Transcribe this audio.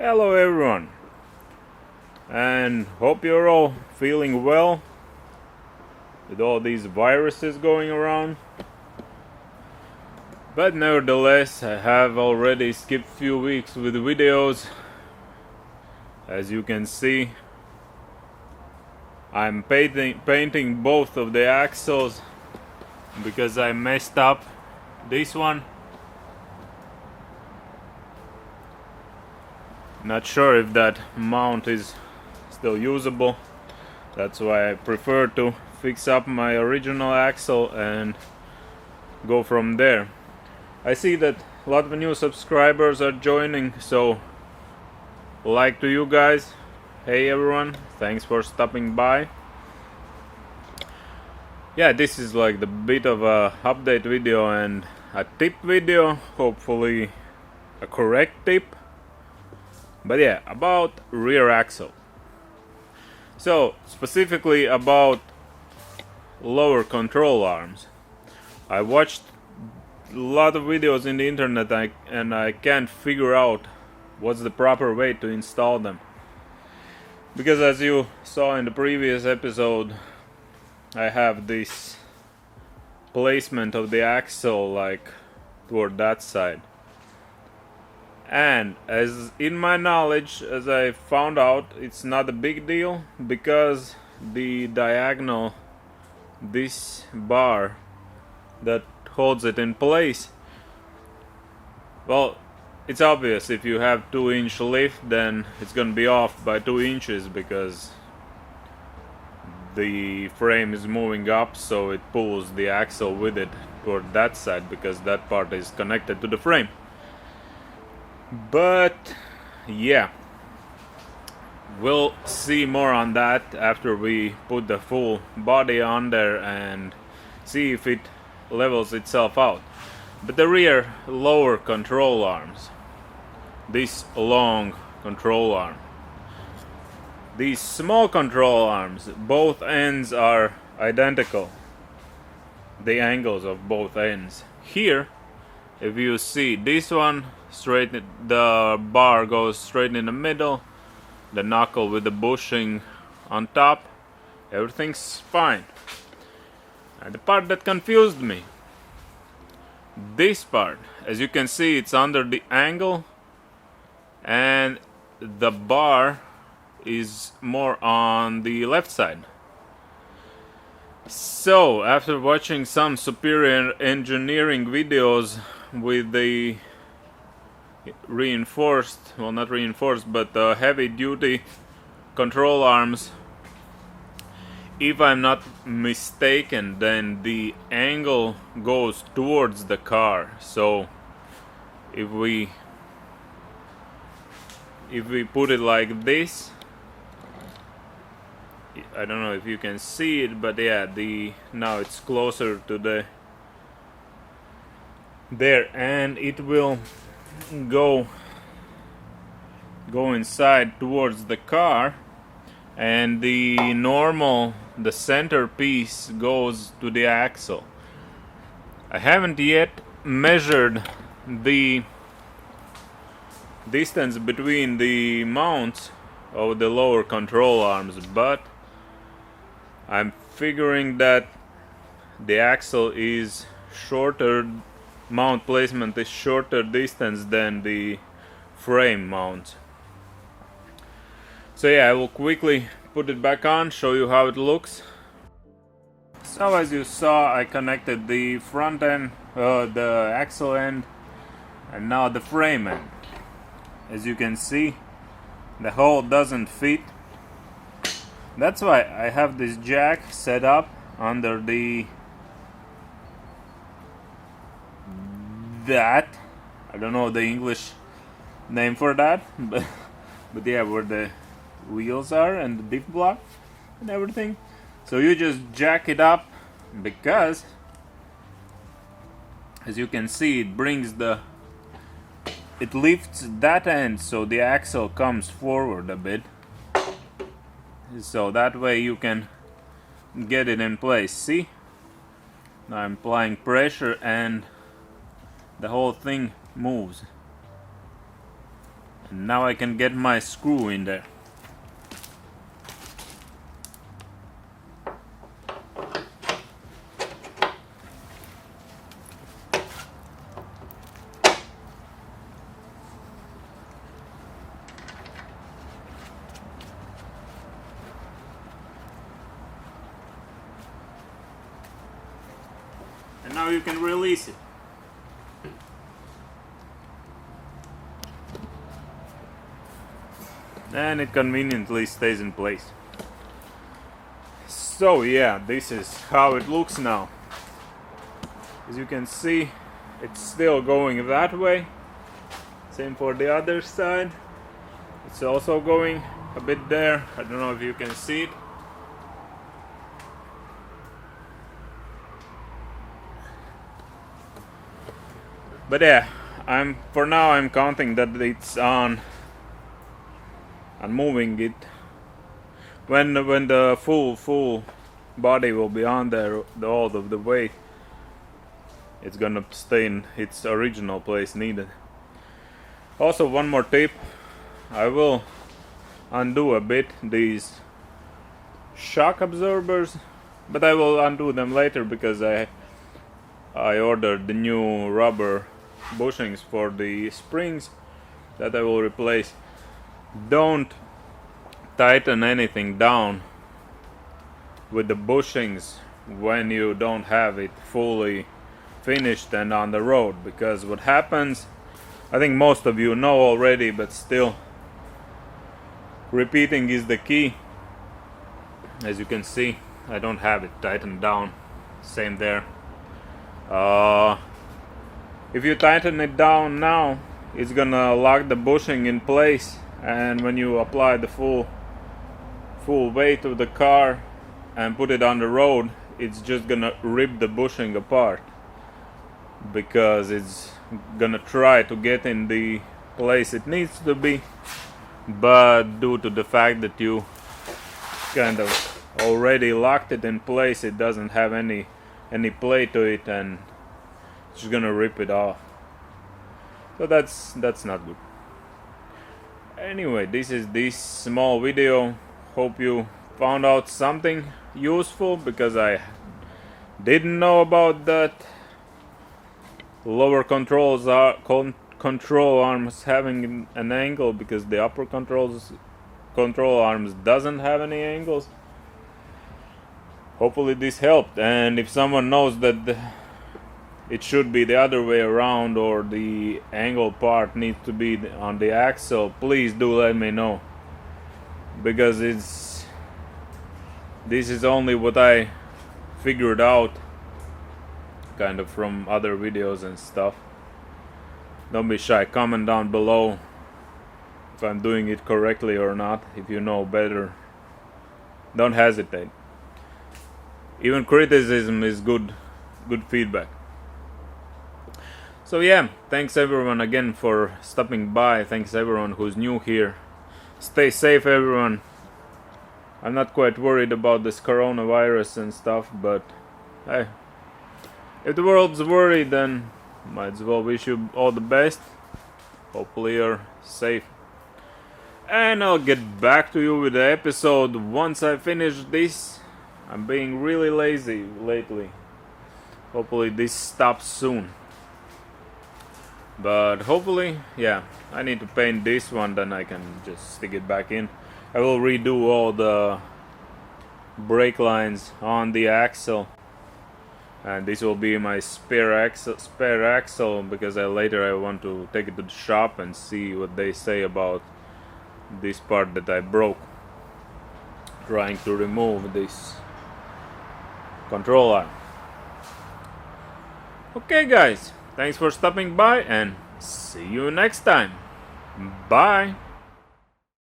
Hello everyone, and hope you're all feeling well with all these viruses going around. But nevertheless, I have already skipped few weeks with videos. As you can see, I'm painting both of the axles because I messed up this one. Not sure if that mount is still usable. That's why I prefer to fix up my original axle and go from there. I see that a lot of new subscribers are joining, so like to you guys. Hey everyone, thanks for stopping by. Yeah, this is like the bit of a update video and a tip video, hopefully a correct tip. But yeah, about rear axle. So specifically about lower control arms. I watched a lot of videos in the internet and I can't figure out what's the proper way to install them. Because as you saw in the previous episode, I have this placement of the axle like toward that side. And as in my knowledge, as I found out, it's not a big deal because the diagonal, this bar that holds it in place, well, it's obvious. If you have 2-inch lift, then it's gonna be off by 2 inches because the frame is moving up, so it pulls the axle with it toward that side because that part is connected to the frame. But yeah, we'll see more on that after we put the full body on there and see if it levels itself out. But the rear lower control arms, this long control arm, these small control arms, both ends are identical, the angles of both ends. Here, if you see this one, straight, the bar goes straight in the middle, the knuckle with the bushing on top, everything's fine. And the part that confused me, this part, as you can see, it's under the angle and the bar is more on the left side. So after watching some superior engineering videos with the reinforced, well, not reinforced, but heavy duty control arms, if I'm not mistaken, then the angle goes towards the car. So if we put it like this, I don't know if you can see it, but yeah, now it's closer to the there, and it will go inside towards the car, and the center piece goes to the axle. I haven't yet measured the distance between the mounts of the lower control arms, but I'm figuring that the axle is shorter, mount placement is shorter distance than the frame mount. So yeah, I will quickly put it back on, show you how it looks. So as you saw, I connected the front end, the axle end, and now the frame end. As you can see, the hole doesn't fit. That's why I have this jack set up under that. I don't know the English name for that, but yeah, where the wheels are and the diff block and everything. So you just jack it up because, as you can see, it lifts that end so the axle comes forward a bit. So that way you can get it in place. See? Now I'm applying pressure and the whole thing moves. Now I can get my screw in there. And now you can release it. And it conveniently stays in place. So yeah, this is how it looks now. As you can see, it's still going that way. Same for the other side. It's also going a bit there. I don't know if you can see it. But yeah, for now I'm counting that it's on and moving it. When the full body will be on there, all of the weight, it's gonna stay in its original place needed. Also, one more tip: I will undo a bit these shock absorbers, but I will undo them later because I ordered the new rubber bushings for the springs that I will replace. Don't tighten anything down with the bushings when you don't have it fully finished and on the road, because what happens, I think most of you know already, but still repeating is the key. As you can see, I don't have it tightened down. Same there. If you tighten it down now, it's gonna lock the bushing in place, and when you apply the full weight of the car and put it on the road, it's just gonna rip the bushing apart, because it's gonna try to get in the place it needs to be, but due to the fact that you kind of already locked it in place, it doesn't have any play to it, and it's just gonna rip it off. So that's not good. Anyway, this is this small video. Hope you found out something useful, because I didn't know about that. Lower control arms having an angle, because the upper control arms doesn't have any angles. Hopefully this helped, and if someone knows that it should be the other way around, or the angle part needs to be on the axle, please do let me know, because this is only what I figured out kind of from other videos and stuff. Don't be shy, comment down below if I'm doing it correctly or not. If you know better, don't hesitate. Even criticism is good feedback. So yeah, thanks everyone again for stopping by. Thanks everyone who's new here. Stay safe, everyone. I'm not quite worried about this coronavirus and stuff, but hey, if the world's worried, then might as well wish you all the best. Hopefully you're safe. And I'll get back to you with the episode once I finish this. I'm being really lazy lately. Hopefully this stops soon. But hopefully, yeah, I need to paint this one, then I can just stick it back in. I will redo all the brake lines on the axle, and this will be my spare axle, because later I want to take it to the shop and see what they say about this part that I broke, trying to remove this control arm. Okay guys, thanks for stopping by, and see you next time. Bye.